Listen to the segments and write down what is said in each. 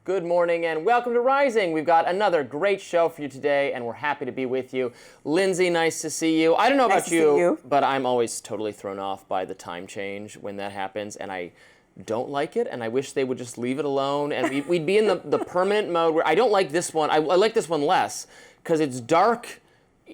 Good morning and welcome to Rising. We've got another great show for you today and we're happy to be with you. Lindsay, nice to see you. I don't know about you, but I'm always totally thrown off by the time change when that happens, and I don't like it, and I wish they would just leave it alone and we'd be in the permanent mode where I don't like this one. I like this one less because it's dark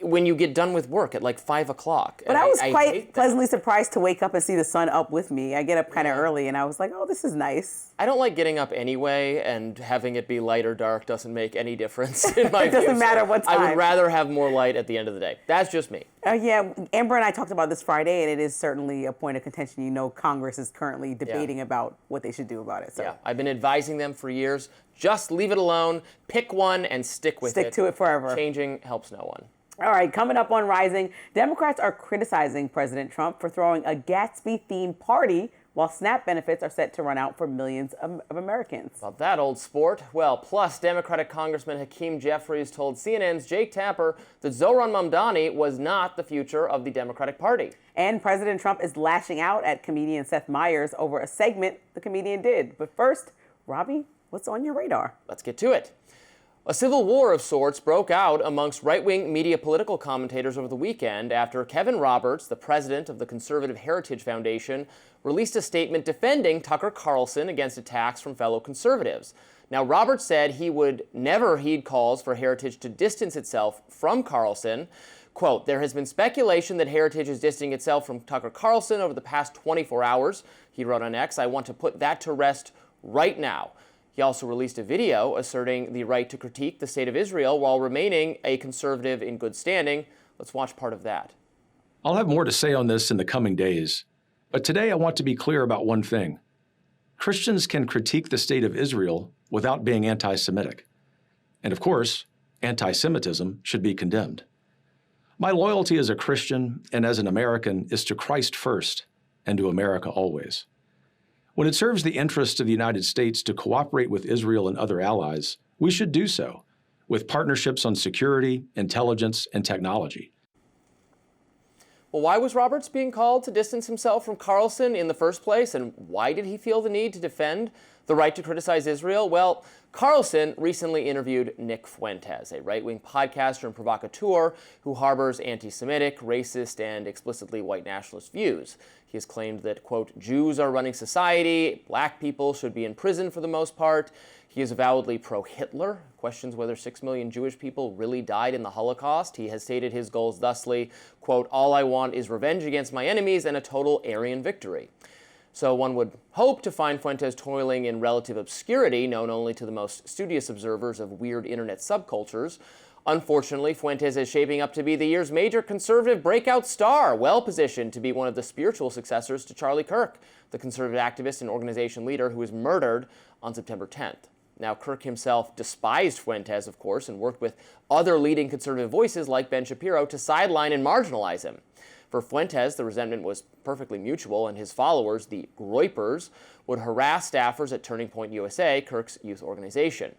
when you get done with work at like 5 o'clock. But I was quite pleasantly surprised to wake up and see the sun up with me. I get up kind of early and I was like, oh, this is nice. I don't like getting up anyway, and having it be light or dark doesn't make any difference in my view. It doesn't matter what time. I would rather have more light at the end of the day. That's just me. Yeah, Amber and I talked about this Friday, and it is certainly a point of contention. You know, Congress is currently debating about what they should do about it. So. Yeah, I've been advising them for years. Just leave it alone, pick one, and stick with it. Stick to it forever. Changing helps no one. All right, coming up on Rising, Democrats are criticizing President Trump for throwing a Gatsby-themed party while SNAP benefits are set to run out for millions of Americans. About that old sport. Well, plus Democratic Congressman Hakeem Jeffries told CNN's Jake Tapper that Zohran Mamdani was not the future of the Democratic Party. And President Trump is lashing out at comedian Seth Meyers over a segment the comedian did. But first, Robby, what's on your radar? Let's get to it. A civil war of sorts broke out amongst right-wing media political commentators over the weekend after Kevin Roberts, the president of the Conservative Heritage Foundation, released a statement defending Tucker Carlson against attacks from fellow conservatives. Now, Roberts said he would never heed calls for Heritage to distance itself from Carlson. Quote, "There has been speculation that Heritage is distancing itself from Tucker Carlson over the past 24 hours, he wrote on X. I want to put that to rest right now." He also released a video asserting the right to critique the state of Israel while remaining a conservative in good standing. Let's watch part of that. I'll have more to say on this in the coming days, but today I want to be clear about one thing. Christians can critique the state of Israel without being anti-Semitic. And of course, anti-Semitism should be condemned. My loyalty as a Christian and as an American is to Christ first and to America always. When it serves the interests of the United States to cooperate with Israel and other allies, we should do so, with partnerships on security, intelligence, and technology. Well, why was Roberts being called to distance himself from Carlson in the first place, and why did he feel the need to defend the right to criticize Israel? Well, Carlson recently interviewed Nick Fuentes, a right-wing podcaster and provocateur who harbors anti-Semitic, racist, and explicitly white nationalist views. He has claimed that, quote, Jews are running society, black people should be in prison for the most part. He is avowedly pro-Hitler, questions whether 6 million Jewish people really died in the Holocaust. He has stated his goals thusly, quote, all I want is revenge against my enemies and a total Aryan victory. So one would hope to find Fuentes toiling in relative obscurity, known only to the most studious observers of weird internet subcultures. Unfortunately, Fuentes is shaping up to be the year's major conservative breakout star, well-positioned to be one of the spiritual successors to Charlie Kirk, the conservative activist and organization leader who was murdered on September 10th. Now, Kirk himself despised Fuentes, of course, and worked with other leading conservative voices like Ben Shapiro to sideline and marginalize him. For Fuentes, the resentment was perfectly mutual, and his followers, the Groypers, would harass staffers at Turning Point USA, Kirk's youth organization.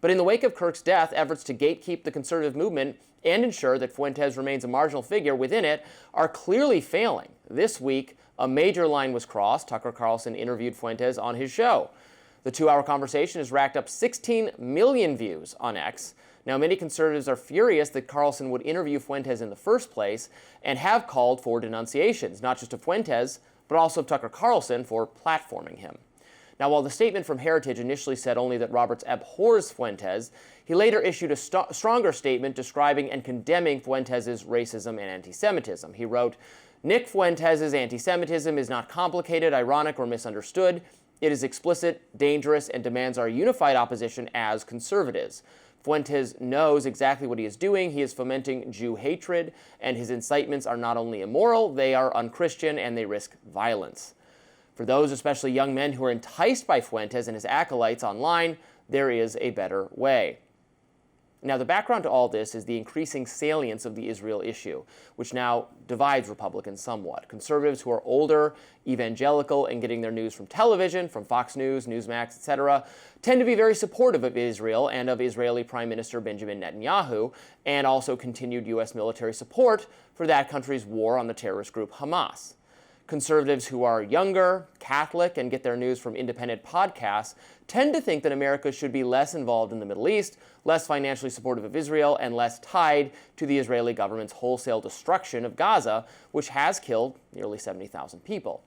But in the wake of Kirk's death, efforts to gatekeep the conservative movement and ensure that Fuentes remains a marginal figure within it are clearly failing. This week, a major line was crossed. Tucker Carlson interviewed Fuentes on his show. The 2-hour conversation has racked up 16 million views on X. Now, many conservatives are furious that Carlson would interview Fuentes in the first place and have called for denunciations, not just of Fuentes, but also of Tucker Carlson for platforming him. Now, while the statement from Heritage initially said only that Roberts abhors Fuentes, he later issued a stronger statement describing and condemning Fuentes' racism and anti-Semitism. He wrote, Nick Fuentes' anti-Semitism is not complicated, ironic, or misunderstood. It is explicit, dangerous, and demands our unified opposition as conservatives. Fuentes knows exactly what he is doing. He is fomenting Jew hatred, and his incitements are not only immoral, they are unchristian, and they risk violence. For those, especially young men, who are enticed by Fuentes and his acolytes online, there is a better way. Now, the background to all this is the increasing salience of the Israel issue, which now divides Republicans somewhat. Conservatives who are older, evangelical, and getting their news from television, from Fox News, Newsmax, etc., tend to be very supportive of Israel and of Israeli Prime Minister Benjamin Netanyahu, and also continued U.S. military support for that country's war on the terrorist group Hamas. Conservatives who are younger, Catholic, and get their news from independent podcasts tend to think that America should be less involved in the Middle East, less financially supportive of Israel, and less tied to the Israeli government's wholesale destruction of Gaza, which has killed nearly 70,000 people.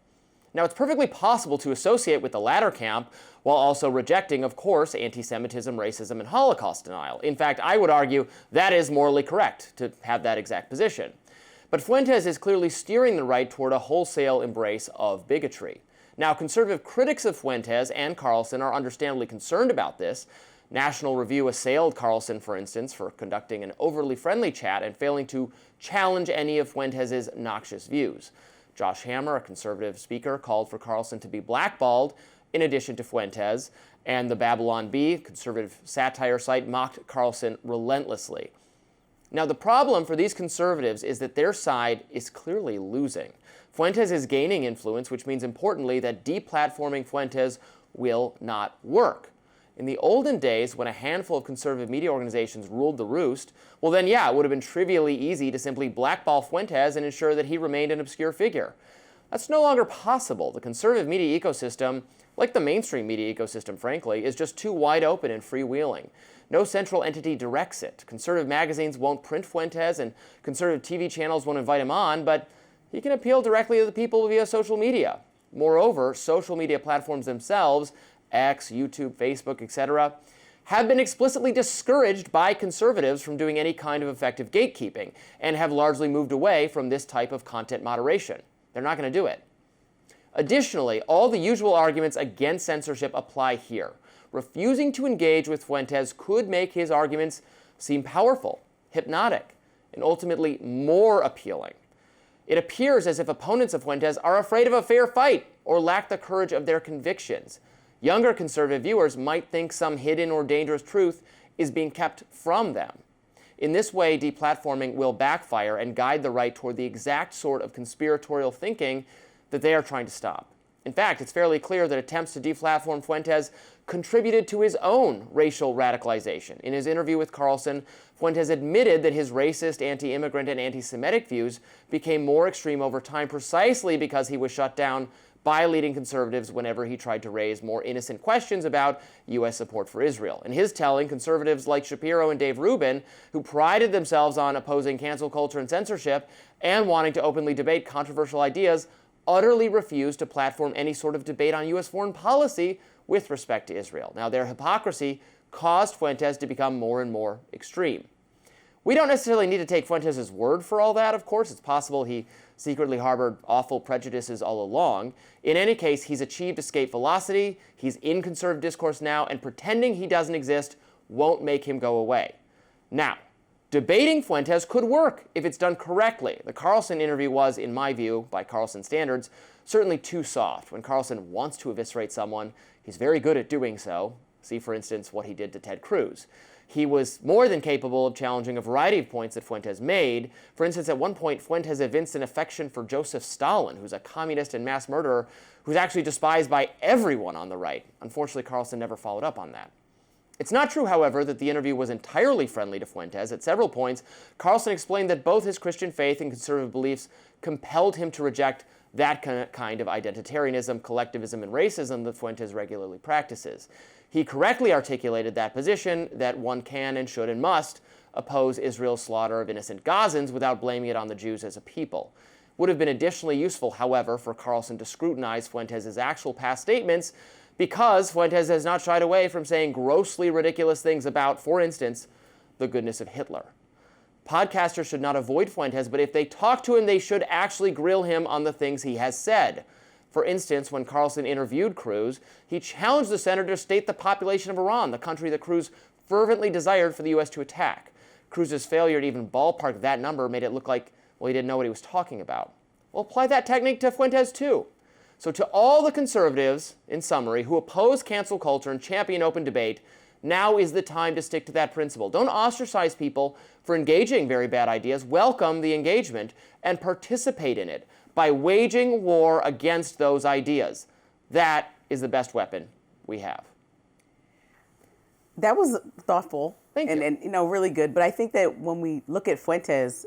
Now, it's perfectly possible to associate with the latter camp while also rejecting, of course, anti-Semitism, racism, and Holocaust denial. In fact, I would argue that is morally correct to have that exact position. But Fuentes is clearly steering the right toward a wholesale embrace of bigotry. Now, conservative critics of Fuentes and Carlson are understandably concerned about this. National Review assailed Carlson, for instance, for conducting an overly friendly chat and failing to challenge any of Fuentes' noxious views. Josh Hammer, a conservative speaker, called for Carlson to be blackballed in addition to Fuentes, and the Babylon Bee, conservative satire site, mocked Carlson relentlessly. Now, the problem for these conservatives is that their side is clearly losing. Fuentes is gaining influence, which means, importantly, that deplatforming Fuentes will not work. In the olden days, when a handful of conservative media organizations ruled the roost, well then, yeah, it would have been trivially easy to simply blackball Fuentes and ensure that he remained an obscure figure. That's no longer possible. The conservative media ecosystem, like the mainstream media ecosystem, frankly, is just too wide open and freewheeling. No central entity directs it. Conservative magazines won't print Fuentes, and conservative TV channels won't invite him on, but he can appeal directly to the people via social media. Moreover, social media platforms themselves, X, YouTube, Facebook, etc., have been explicitly discouraged by conservatives from doing any kind of effective gatekeeping and have largely moved away from this type of content moderation. They're not going to do it. Additionally, all the usual arguments against censorship apply here. Refusing to engage with Fuentes could make his arguments seem powerful, hypnotic, and ultimately more appealing. It appears as if opponents of Fuentes are afraid of a fair fight or lack the courage of their convictions. Younger conservative viewers might think some hidden or dangerous truth is being kept from them. In this way, deplatforming will backfire and guide the right toward the exact sort of conspiratorial thinking that they are trying to stop. In fact, it's fairly clear that attempts to deplatform Fuentes contributed to his own racial radicalization. In his interview with Carlson, Fuentes admitted that his racist, anti-immigrant, and anti-Semitic views became more extreme over time precisely because he was shut down by leading conservatives whenever he tried to raise more innocent questions about U.S. support for Israel. In his telling, conservatives like Shapiro and Dave Rubin, who prided themselves on opposing cancel culture and censorship and wanting to openly debate controversial ideas, utterly refused to platform any sort of debate on U.S. foreign policy with respect to Israel. Now, their hypocrisy caused Fuentes to become more and more extreme. We don't necessarily need to take Fuentes' word for all that, of course. It's possible he secretly harbored awful prejudices all along. In any case, he's achieved escape velocity, he's in conservative discourse now, and pretending he doesn't exist won't make him go away. Now, debating Fuentes could work if it's done correctly. The Carlson interview was, in my view, by Carlson standards, certainly too soft. When Carlson wants to eviscerate someone, he's very good at doing so. See, for instance, what he did to Ted Cruz. He was more than capable of challenging a variety of points that Fuentes made. For instance, at one point, Fuentes evinced an affection for Joseph Stalin, who's a communist and mass murderer who's actually despised by everyone on the right. Unfortunately, Carlson never followed up on that. It's not true, however, that the interview was entirely friendly to Fuentes. At several points, Carlson explained that both his Christian faith and conservative beliefs compelled him to reject that kind of identitarianism, collectivism, and racism that Fuentes regularly practices. He correctly articulated that position that one can and should and must oppose Israel's slaughter of innocent Gazans without blaming it on the Jews as a people. Would have been additionally useful, however, for Carlson to scrutinize Fuentes' actual past statements because Fuentes has not shied away from saying grossly ridiculous things about, for instance, the goodness of Hitler. Podcasters should not avoid Fuentes, but if they talk to him, they should actually grill him on the things he has said. For instance, when Carlson interviewed Cruz, he challenged the senator to state the population of Iran, the country that Cruz fervently desired for the U.S. to attack. Cruz's failure to even ballpark that number made it look like, well, he didn't know what he was talking about. Well, apply that technique to Fuentes, too. So to all the conservatives, in summary, who oppose cancel culture and champion open debate, now is the time to stick to that principle. Don't ostracize people for engaging very bad ideas. Welcome the engagement and participate in it by waging war against those ideas. That is the best weapon we have. That was thoughtful. Thank you. And really good. But I think that when we look at Fuentes,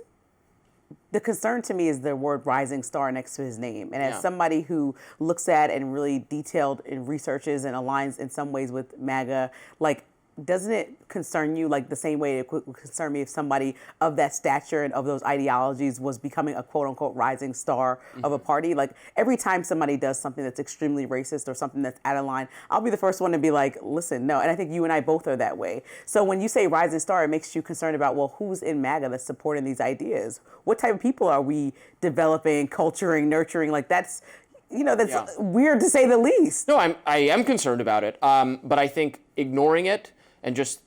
the concern to me is the word rising star next to his name. And as somebody who looks at and really detailed and researches and aligns in some ways with MAGA, like, doesn't it concern you like the same way it would concern me if somebody of that stature and of those ideologies was becoming a quote unquote rising star of a party? Like every time somebody does something that's extremely racist or something that's out of line, I'll be the first one to be like, listen, no. And I think you and I both are that way. So when you say rising star, it makes you concerned about, well, who's in MAGA that's supporting these ideas? What type of people are we developing, culturing, nurturing? Like that's weird to say the least. No, I am concerned about it. But I think ignoring it and just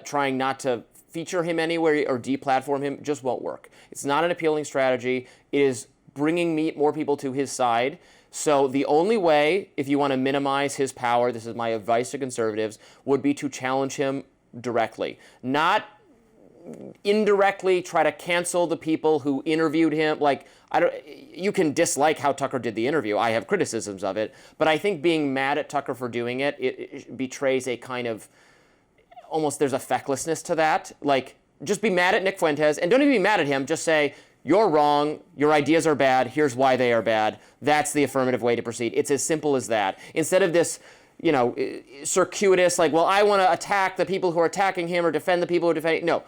trying not to feature him anywhere or deplatform him just won't work. It's not an appealing strategy. It is bringing more people to his side. So the only way, if you want to minimize his power, this is my advice to conservatives, would be to challenge him directly. Not indirectly try to cancel the people who interviewed him. Like, you can dislike how Tucker did the interview. I have criticisms of it. But I think being mad at Tucker for doing it betrays a kind of, almost there's a fecklessness to that. Like, just be mad at Nick Fuentes, and don't even be mad at him. Just say, you're wrong, your ideas are bad, here's why they are bad. That's the affirmative way to proceed. It's as simple as that. Instead of this, circuitous, like, well, I want to attack the people who are attacking him or defend the people who are defending him. No.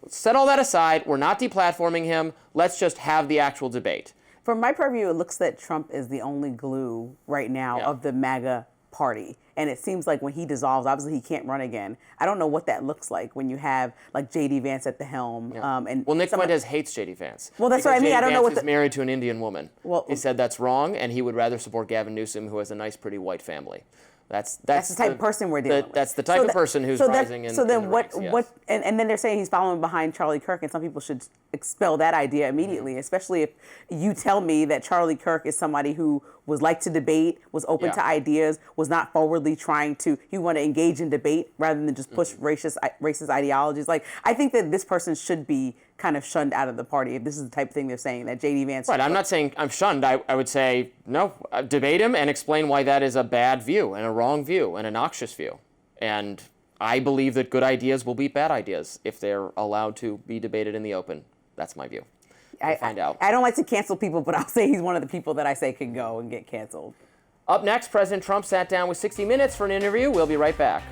Set all that aside. We're not deplatforming him. Let's just have the actual debate. From my purview, it looks that Trump is the only glue right now of the MAGA party. And it seems like when he dissolves, obviously he can't run again. I don't know what that looks like when you have like J.D. Vance at the helm. Well, Nick Fuentes hates J.D. Vance. Well, that's what I mean. I don't know what He's married to an Indian woman. Well, he said that's wrong, and he would rather support Gavin Newsom, who has a nice, pretty white family. That's the type of person we're dealing with. That's the type of person who's rising in. So then in the what? ranks, yes. What? And then they're saying he's following behind Charlie Kirk, and some people should expel that idea immediately. Especially if you tell me that Charlie Kirk is somebody who was like to debate, was open to ideas, was not forwardly trying to. He wanted to engage in debate rather than just push racist ideologies. Like I think that this person should be kind of shunned out of the party if this is the type of thing they're saying that J.D. Vance. Right. I'm not saying I'm shunned. I would say no. Debate him and explain why that is a bad view and a wrong view and a noxious view. And I believe that good ideas will beat bad ideas if they're allowed to be debated in the open. That's my view. We'll find out. I don't like to cancel people, but I'll say he's one of the people that I say can go and get canceled. Up next, President Trump sat down with 60 Minutes for an interview. We'll be right back.